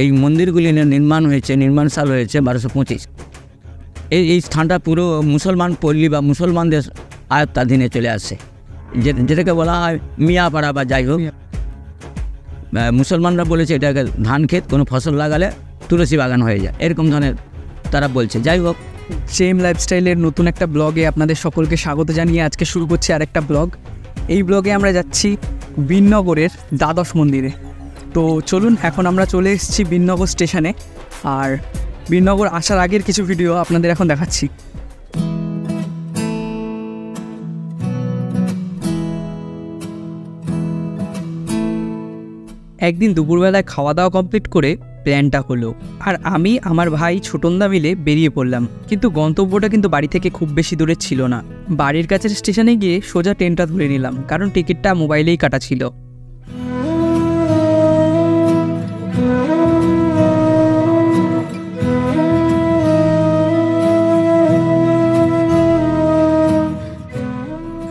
এই মন্দিরগুলি নির্মাণ হয়েছে, নির্মাণ সাল হয়েছে 1225। এই স্থানটা পুরো মুসলমান পল্লী বা মুসলমানদের আয়ত্তাধীনে চলে আসে, যেটাকে বলা হয় মিয়াপাড়া বা যাই হোক। মুসলমানরা বলেছে এটাকে ধান ক্ষেত, কোনো ফসল লাগালে তুলসী বাগান হয়ে যায়, এরকম ধরনের তারা বলছে। যাই হোক, সেম লাইফস্টাইলের নতুন একটা ব্লগে আপনাদের সকলকে স্বাগত জানিয়ে আজকে শুরু করছি আরেকটা ব্লগ। এই ব্লগে আমরা যাচ্ছি বিননগরের দ্বাদশ মন্দিরে। তো চলুন, এখন আমরা চলে এসেছি বিননগর স্টেশনে, আর বিননগর আসার আগের কিছু ভিডিও আপনাদের এখন দেখাচ্ছি। একদিন দুপুরবেলায় খাওয়া দাওয়া কমপ্লিট করে প্ল্যানটা হলো, আর আমি আমার ভাই ছোটনদা মিলে বেরিয়ে পড়লাম। কিন্তু গন্তব্যটা কিন্তু বাড়ি থেকে খুব বেশি দূরে ছিল না। বাড়ির কাছের স্টেশনে গিয়ে সোজা ট্রেনটা ধরে নিলাম, কারণ টিকিটটা মোবাইলেই কাটা ছিল।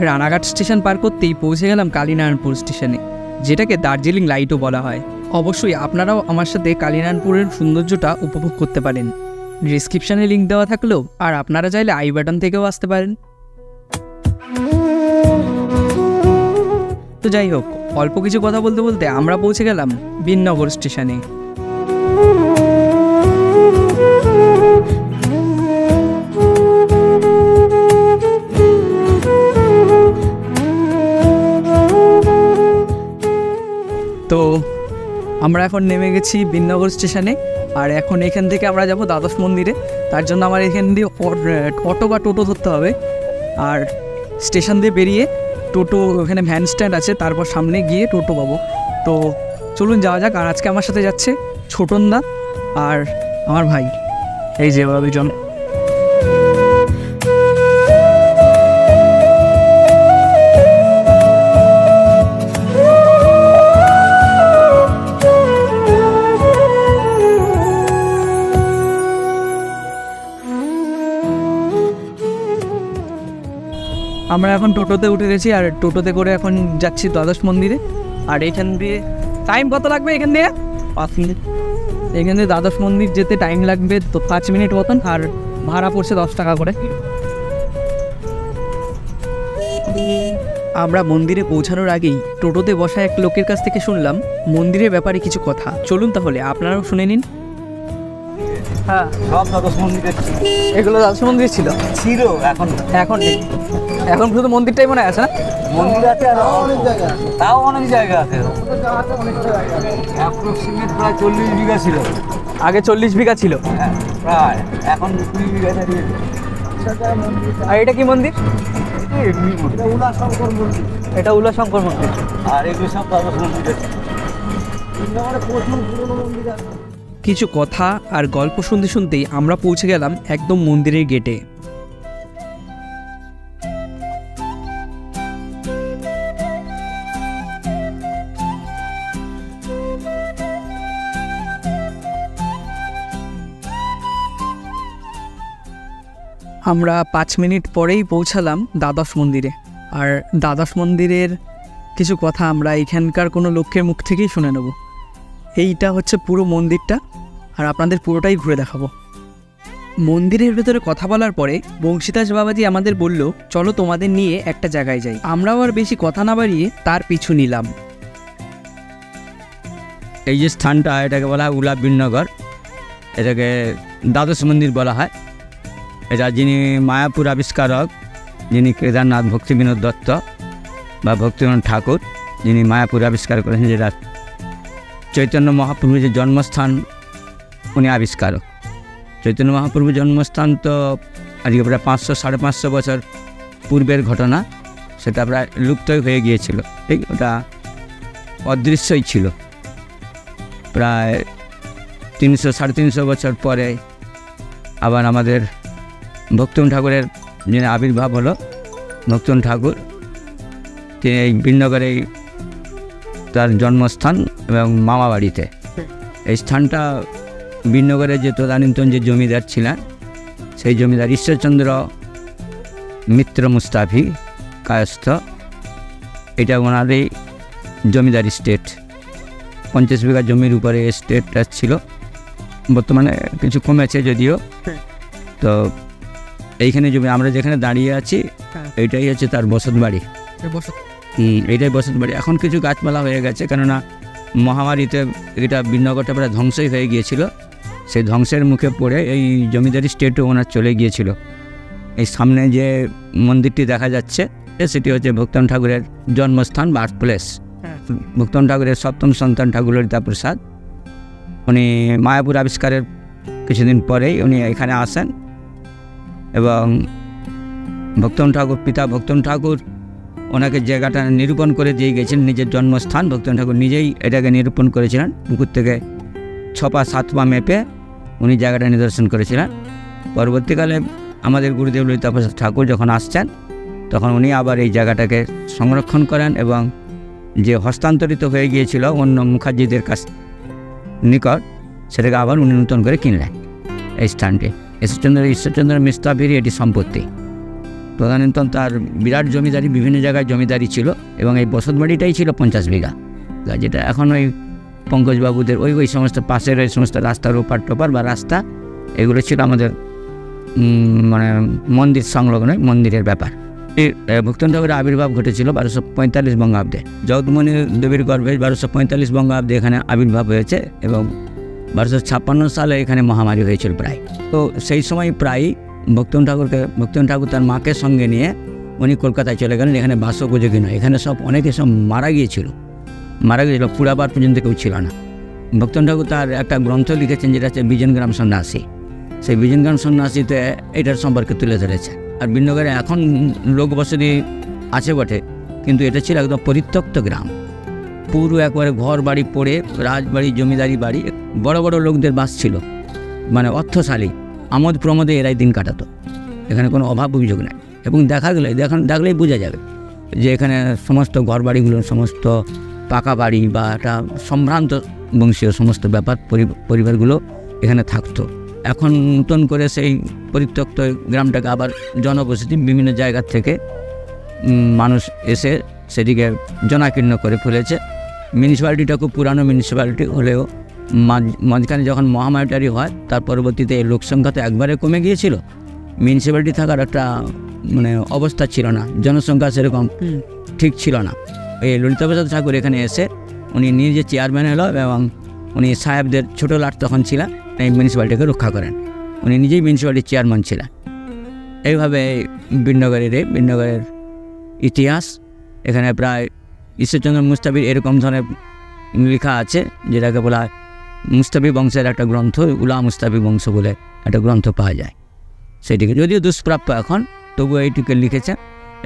রানাঘাট স্টেশন পার করতেই পৌঁছে গেলাম কালীনারায়ণপুর স্টেশনে, যেটাকে দার্জিলিং লাইটও বলা হয়। অবশ্যই আপনারাও আমার সাথে কালীনারায়ণপুরের সৌন্দর্যটা উপভোগ করতে পারেন। ডিসক্রিপশানে লিঙ্ক দেওয়া থাকলেও, আর আপনারা চাইলে আই বাটন থেকেও আসতে পারেন। তো যাই হোক, অল্প কিছু কথা বলতে বলতে আমরা পৌঁছে গেলাম বিননগর স্টেশনে। তো আমরা এখন নেমে গেছি বিননগর স্টেশনে, আর এখন এখান থেকে আমরা যাব দ্বাদশ মন্দিরে। তার জন্য আমার এখান দিয়ে অটো বা টোটো ধরতে হবে, আর স্টেশন দিয়ে বেরিয়ে টোটো, ওখানে ভ্যান স্ট্যান্ড আছে, তারপর সামনে গিয়ে টোটো পাবো। তো চলুন যাওয়া যাক। আর আজকে আমার সাথে যাচ্ছে ছোটনদা আর আমার ভাই, এই যে ওরা দুজন। আমরা এখন টোটোতে উঠে গেছি, আর টোটোতে করে এখন যাচ্ছি দ্বাদশ মন্দিরে। আর এখান দিয়ে টাইম কত লাগবে? এখান দিয়ে 5 মিনিট। এখান দিয়ে দ্বাদশ মন্দির যেতে টাইম লাগবে তো 5 মিনিট মতন, আর ভাড়া পড়ছে 10 টাকা করে। আমরা মন্দিরে পৌঁছানোর আগেই টোটোতে বসা এক লোকের কাছ থেকে শুনলাম মন্দিরের ব্যাপারে কিছু কথা। চলুন তাহলে আপনারাও শুনে নিন। হ্যাঁ, সব দ্বাদশ মন্দিরে এগুলো দ্বাদশ মন্দির ছিল, এখন নেই। এখন শুধু মন্দিরটাই মনে আছে না? মন্দির আছে, আর তাও অনেক জায়গা আছে। অ্যাপ্রক্সিমেট প্রায় 40 বিঘা ছিল আগে। 40 বিঘা ছিল প্রায়, এখন 20 বিঘা দাঁড়িয়েছে। আর এটা কি মন্দির? উলাশঙ্কর মন্দির। এটা উলাশঙ্কর মন্দির। আর এগুলো সব দ্বাদশ মন্দির আছে। কিছু কথা আর গল্প শুনতে শুনতেই আমরা পৌঁছে গেলাম একদম মন্দিরের গেটে। আমরা 5 মিনিট পরেই পৌঁছালাম দ্বাদশ মন্দিরে। আর দ্বাদশ মন্দিরের কিছু কথা আমরা এখানকার কোনো লোকের মুখ থেকেই শুনে নেব। এইটা হচ্ছে পুরো মন্দিরটা, আর আপনাদের পুরোটাই ঘুরে দেখাবো। মন্দিরের ভেতরে কথা বলার পরে বংশীদাস বাবাজি আমাদের বলল, চলো তোমাদের নিয়ে একটা জায়গায় যাই। আমরাও আর বেশি কথা না বাড়িয়ে তার পিছু নিলাম। এই যে স্থানটা, এটাকে বলা হয় উলা বিননগর, এটাকে দ্বাদশ মন্দির বলা হয়। এটা যিনি মায়াপুর আবিষ্কারক, যিনি কেদারনাথ ভক্তিবিনোদ দত্ত বা ভক্তিবিনোদ ঠাকুর, যিনি মায়াপুর আবিষ্কার করেছেন, যেটা চৈতন্য মহাপ্রভুর যে জন্মস্থান, উনি আবিষ্কারক। চৈতন্য মহাপ্রভুর জন্মস্থান তো আজকে প্রায় 500-550 বছর পূর্বের ঘটনা, সেটা প্রায় লুপ্তই হয়ে গিয়েছিল। ঠিক, ওটা অদৃশ্যই ছিল। প্রায় 300-350 বছর পরে আবার আমাদের ভক্তিবিনোদ ঠাকুরের যিনি আবির্ভাব হলো, ভক্তিবিনোদ ঠাকুর, তিনি এই বিননগরেই তার জন্মস্থান এবং মামা বাড়িতে। এই স্থানটা বিননগরের যে তদানীন্তন যে জমিদার ছিলেন, সেই জমিদার ঈশ্বরচন্দ্র মিত্র মুস্তাফি কায়স্থ, এটা ওনারই জমিদার স্টেট। 50 বিঘা জমির উপরে এস্টেটটা ছিল, বর্তমানে কিছু কমেছে যদিও। তো এইখানে জমি আমরা যেখানে দাঁড়িয়ে আছি এইটাই হচ্ছে তার বসত বাড়ি। এইটাই বসত বাড়ি। এখন কিছু গাছপালা হয়ে গেছে, কেননা মহামারীতে এটা বিনগরটা প্রায় ধ্বংসই হয়ে গিয়েছিল। সেই ধ্বংসের মুখে পড়ে এই জমিদারি স্টেটও ওনার চলে গিয়েছিল। এই সামনে যে মন্দিরটি দেখা যাচ্ছে সেটি হচ্ছে ভক্তন ঠাকুরের জন্মস্থান, বার্থ প্লেস। ভক্তন ঠাকুরের সপ্তম সন্তান ঠাকুর ললিতা প্রসাদ, উনি মায়াপুর আবিষ্কারের কিছুদিন পরেই উনি এখানে আসেন এবং ভক্তন ঠাকুর পিতা ভক্তন ঠাকুর ওনাকে জায়গাটা নিরূপণ করে দিয়ে গেছেন, নিজের জন্মস্থান। ভক্তন ঠাকুর নিজেই এটাকে নিরূপণ করেছিলেন, পুকুর থেকে 6 পা 7 পা মেপে উনি জায়গাটা নিদর্শন করেছিলেন। পরবর্তীকালে আমাদের গুরুদেব ললিতা প্রসাদ ঠাকুর যখন আসছেন তখন উনি আবার এই জায়গাটাকে সংরক্ষণ করেন এবং যে হস্তান্তরিত হয়ে গিয়েছিল অন্য মুখার্জিদের কাছ নিকট, সেটাকে আবার উনি নূতন করে কিনলেন এই স্থানটি। ঈশ্বরচন্দ্র মিস্তাভিরই এটি সম্পত্তি। প্রধানত তার বিরাট জমিদারি, বিভিন্ন জায়গায় জমিদারি ছিল এবং এই বসতবাড়িটাই ছিল 50 বিঘা, যেটা এখন ওই পঙ্কজবাবুদের ওই সমস্ত পাশের ওই সমস্ত রাস্তার ওপার টোপার বা রাস্তা, এগুলো ছিল আমাদের মানে মন্দির সংলগ্ন মন্দিরের ব্যাপার। ভক্তন ঠাকুরের আবির্ভাব ঘটেছিল 1245 বঙ্গাব্দে। জগৎমণি দেবীর গর্ভে 1245 বঙ্গাব্দে এখানে আবির্ভাব হয়েছে এবং 1256 সালে এখানে মহামারী হয়েছিল প্রায়। তো সেই সময় প্রায় ভক্তন ঠাকুর তার মাকে সঙ্গে নিয়ে উনি কলকাতায় চলে গেলেন। এখানে বাসোপযোগী নয়, এখানে অনেকে মারা গিয়েছিল, পুরাবার পর্যন্ত কেউ ছিল না। ভক্তন ঠাকুর তার একটা গ্রন্থ লিখেছেন যেটা হচ্ছে বিজনগ্রাম সন্ন্যাসী। সেই বিজনগ্রাম সন্ন্যাসীতে এটার সম্পর্কে তুলে ধরেছে। আর বিনগরে এখন লোকবসতি আছে বটে, কিন্তু এটা ছিল একদম পরিত্যক্ত গ্রাম, পুরো একবারে ঘর বাড়ি পড়ে, রাজবাড়ি জমিদারি বাড়ি, বড় বড় লোকদের বাস ছিল, মানে অর্থশালী, আমোদ প্রমোদে এরাই দিন কাটাতো। এখানে কোনো অভাব অভিযোগ নেই এবং দেখলেই বোঝা যাবে যে এখানে সমস্ত ঘর বাড়িগুলো সমস্ত পাকা বাড়ি বা একটা সম্ভ্রান্ত বংশীয় সমস্ত ব্যাপার পরিবারগুলো এখানে থাকতো। এখন নতুন করে সেই পরিত্যক্ত গ্রামটাকে আবার জনবসতি বিভিন্ন জায়গার থেকে মানুষ এসে সেটিকে জনাকীর্ণ করে ফেলেছে। মিউনিসিপ্যালিটিটা খুব পুরানো মিউনিসিপ্যালিটি হলেও মাঝখানে যখন মহামারীটারি হয় তার পরবর্তীতে লোক সংখ্যা তো একবারে কমে গিয়েছিল, মিউনিসিপ্যালিটি থাকার একটা মানে অবস্থা ছিল না, জনসংখ্যা সেরকম ঠিক ছিল না। এই ললিতা প্রসাদ ঠাকুর এখানে এসে উনি নিজে চেয়ারম্যান হলো এবং উনি সাহেবদের ছোটো লাট তখন ছিলেন, এই মিউনিসিপ্যালিটিকে রক্ষা করেন। উনি নিজেই মিউনিসিপ্যালিটির চেয়ারম্যান ছিলেন। এইভাবে বিনগরের ইতিহাস এখানে প্রায় ঈশ্বরচন্দ্র মুস্তাফির এরকম ধরনের লেখা আছে, যেটাকে বলা হয় মুস্তাফি বংশের একটা গ্রন্থ, উলা মুস্তাফি বংশ বলে একটা গ্রন্থ পাওয়া যায়। সেটিকে যদিও দুষ্প্রাপ্য এখন, তবুও এইটিকে লিখেছে।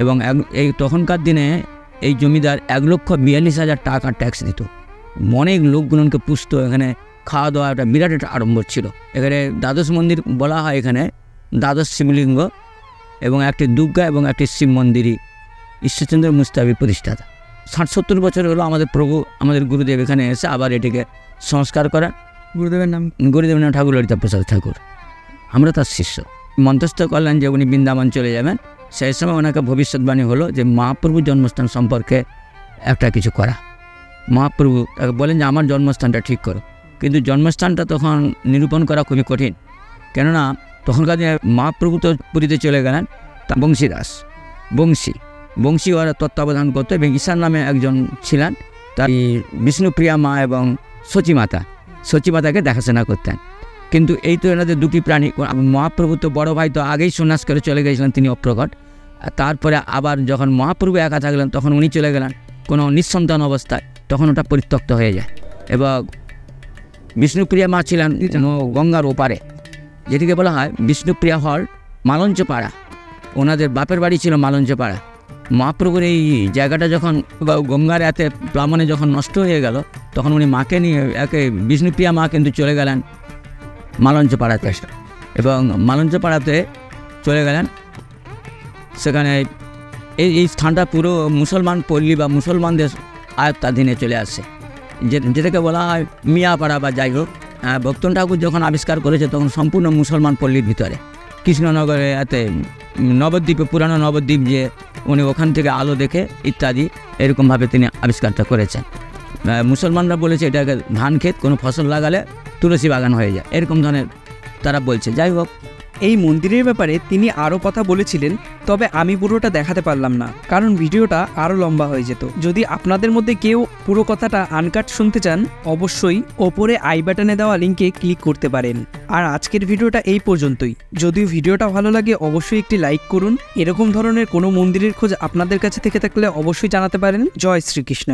এবং এই তখনকার দিনে এই জমিদার 1,42,000 টাকা ট্যাক্স দিত, অনেক লোকগুলোকে পুষত। এখানে খাওয়া দাওয়া একটা বিরাট একটা আড়ম্বর ছিল। এখানে দ্বাদশ মন্দির বলা হয়, এখানে দ্বাদশ শিবলিঙ্গ এবং একটি দুর্গা এবং একটি শিব মন্দিরই ঈশ্বরচন্দ্র মুস্তাফি প্রতিষ্ঠাতা। 60-70 বছর হলো আমাদের গুরুদেব এখানে এসে আবার এটিকে সংস্কার করেন। গুরুদেবের নাম ঠাকুর ললিতা প্রসাদ ঠাকুর। আমরা তার শিষ্য। মন্ত্রস্থ করলেন যে উনি বৃন্দাবন চলে যাবেন। সেই সময় ওনাকে ভবিষ্যৎবাণী হলো যে মহাপ্রভুর জন্মস্থান সম্পর্কে একটা কিছু করা। মহাপ্রভু তাকে বলেন যে আমার জন্মস্থানটা ঠিক করো, কিন্তু জন্মস্থানটা তখন নিরূপণ করা খুবই কঠিন, কেননা তখনকার দিনে মহাপ্রভু তো পুরীতে চলে গেলেন, তা বংশী ওরা তত্ত্বাবধান করতো এবং ঈশান নামে একজন ছিলেন, তাই বিষ্ণুপ্রিয়া মা এবং সচিমাতাকে দেখাশোনা করতেন। কিন্তু এই তো এনাদের দুটি প্রাণী। মহাপ্রভু তো বড় ভাই তো আগেই সন্ন্যাস করে চলে গেছিলেন, তিনি অপ্রকট। তারপরে আবার যখন মহাপ্রভু একা থাকলেন তখন উনি চলে গেলেন কোনো নিঃসন্তান অবস্থায়, তখন ওটা পরিত্যক্ত হয়ে যায়। এবং বিষ্ণুপ্রিয়া মা ছিলেন গঙ্গার ওপারে, যেটিকে বলা হয় বিষ্ণুপ্রিয়া হল মালঞ্চপাড়া। ওনাদের বাপের বাড়ি ছিল মালঞ্চপাড়া। মহাপ্রভুর এই জায়গাটা যখন গঙ্গার এতে প্লাবনে যখন নষ্ট হয়ে গেল, তখন উনি মাকে নিয়ে বিষ্ণুপ্রিয়া মা কিন্তু চলে গেলেন মালঞ্চপাড়াতে, এবং মালঞ্চপাড়াতে চলে গেলেন। সেখানে এই স্থানটা পুরো মুসলমান পল্লী বা মুসলমানদের আয়ত্তাধীনে চলে আসে, যেটাকে বলা হয় মিয়াপাড়া বা যাই হোক। ভক্তন ঠাকুর যখন আবিষ্কার করেছে তখন সম্পূর্ণ মুসলমান পল্লীর ভিতরে, কৃষ্ণনগরে এতে নবদ্বীপে, পুরানো নবদ্বীপ যে উনি ওখান থেকে আলো দেখে ইত্যাদি এরকমভাবে তিনি আবিষ্কারটা করেছেন। মুসলমানরা বলেছে এটাকে ধান ক্ষেত, কোনো ফসল লাগালে তুলসী বাগান হয়ে যায়, এরকম ধরনের তারা বলছে। যাই হোক, এই মন্দিরের ব্যাপারে তিনি আরও কথা বলেছিলেন, তবে আমি পুরোটা দেখাতে পারলাম না, কারণ ভিডিওটা আরও লম্বা হয়ে যেত। যদি আপনাদের মধ্যে কেউ পুরো কথাটা আনকাট শুনতে চান, অবশ্যই ওপরে আই বাটনে দেওয়া লিঙ্কে ক্লিক করতে পারেন। আর আজকের ভিডিওটা এই পর্যন্তই। যদিও ভিডিওটা ভালো লাগে অবশ্যই একটি লাইক করুন। এরকম ধরনের কোনো মন্দিরের খোঁজ আপনাদের কাছে থেকে থাকলে অবশ্যই জানাতে পারেন। জয় শ্রীকৃষ্ণ।